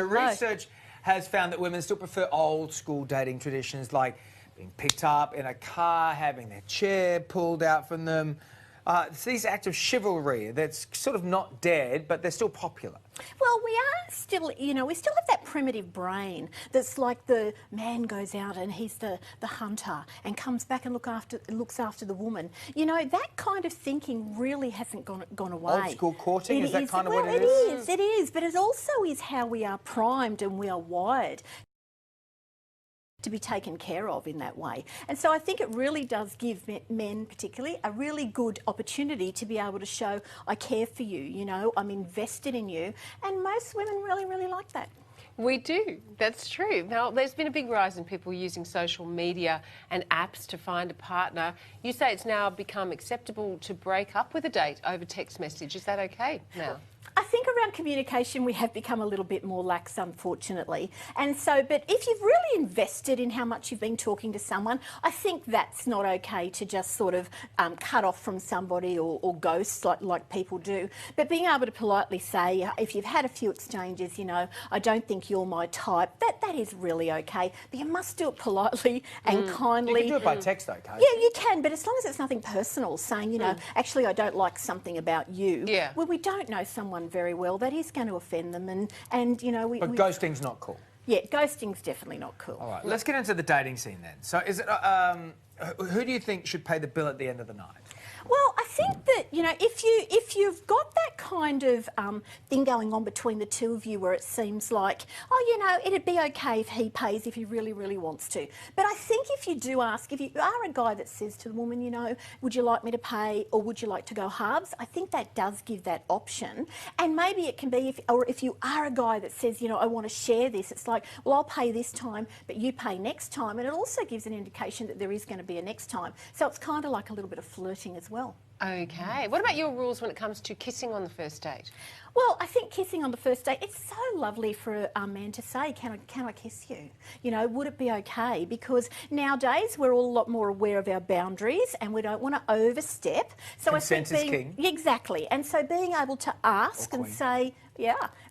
research has found that women still prefer old school dating traditions like being picked up in a car, having their chair pulled out from them. It's these acts of chivalry that's sort of not dead, but they're still popular. Well, we are still, we still have that primitive brain that's like the man goes out and he's the hunter and comes back and looks after the woman. That kind of thinking really hasn't gone away. Old school courting, is that kind of what it is? It is, but it also is how we are primed and we are wired to be taken care of in that way. And so I think it really does give men particularly a really good opportunity to be able to show, I care for you, I'm invested in you, and most women really, really like that. We do, that's true. Now, there's been a big rise in people using social media and apps to find a partner. You say it's now become acceptable to break up with a date over text message. Is that okay now? I think around communication we have become a little bit more lax, unfortunately. And so, but if you've really invested in how much you've been talking to someone, I think that's not okay to just sort of cut off from somebody or ghost like people do. But being able to politely say, if you've had a few exchanges, I don't think you're my type, that is really okay. But you must do it politely and kindly. You can do it by text, though, can't you? Yeah, you can, but as long as it's nothing personal, saying, actually, I don't like something about you. Yeah. Well, we don't know someone very well, that is going to offend them, and But ghosting's not cool. Yeah, ghosting's definitely not cool. All right, let's get into the dating scene then. So, is it who do you think should pay the bill at the end of the night? Well, I think that, if you've got that kind of thing going on between the two of you where it seems like, it'd be okay if he pays if he really, really wants to. But I think if you do ask, if you are a guy that says to the woman, would you like me to pay or would you like to go halves? I think that does give that option. And maybe it can be, if you are a guy that says, I want to share this, it's like, well, I'll pay this time, but you pay next time. And it also gives an indication that there is going to be a next time. So it's kind of like a little bit of flirting as well. Okay. What about your rules when it comes to kissing on the first date? Well, I think kissing on the first date, it's so lovely for a man to say, can I kiss you? Would it be okay? Because nowadays we're all a lot more aware of our boundaries and we don't want to overstep. So Consent is king. Exactly. And so being able to ask and say,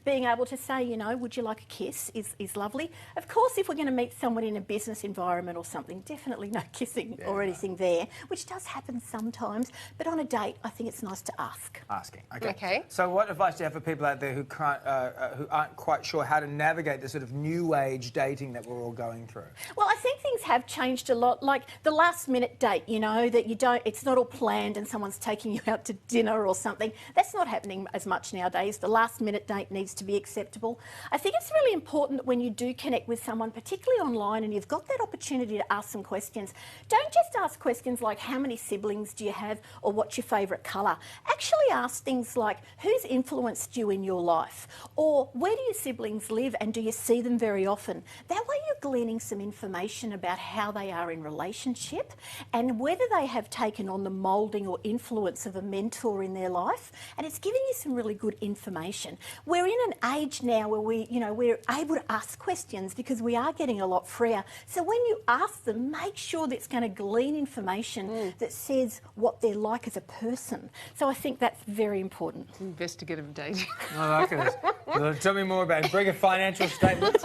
being able to say, would you like a kiss is lovely. Of course, if we're going to meet someone in a business environment or something, definitely no kissing or anything there, which does happen sometimes. But on a date, I think it's nice to ask. Asking, okay. Okay. So what advice do you have for people out there who aren't quite sure how to navigate the sort of new age dating that we're all going through? Well, I think things have changed a lot. Like the last minute date, that it's not all planned and someone's taking you out to dinner or something. That's not happening as much nowadays. The last minute date needs to be acceptable. I think it's really important that when you do connect with someone, particularly online, and you've got that opportunity to ask some questions, don't just ask questions like how many siblings do you have or what's your favourite colour. Actually ask things like who's influenced you in your life, or where do your siblings live and do you see them very often. That way you're gleaning some information about how they are in relationship and whether they have taken on the moulding or influence of a mentor in their life, and it's giving you some really good information. We're in an age now where we're able to ask questions because we are getting a lot freer. So when you ask them, make sure that it's going to glean information that says what they're like as a person. So I think that's very important. Investigative dating. I like it. Well, tell me more about it. Bring a financial statement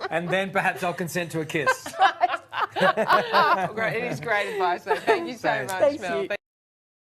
and then perhaps I'll consent to a kiss. Great. It is great advice, though. Thank you so much, Mel.